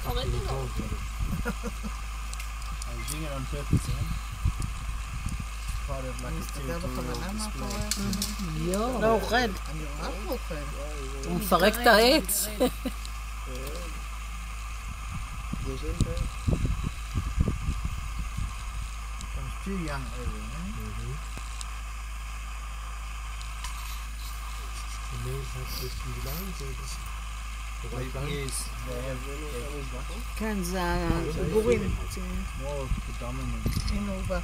Already no. I'm doing it on purpose, yeah? Part of like a territorial display. יואו. לא, אוכל. אני רואה איך הוא אוכל. הוא מפרק את העץ. Comes too young over, eh? Yes, they have כן, זה הגורים. more predominant. הנה הוא בא.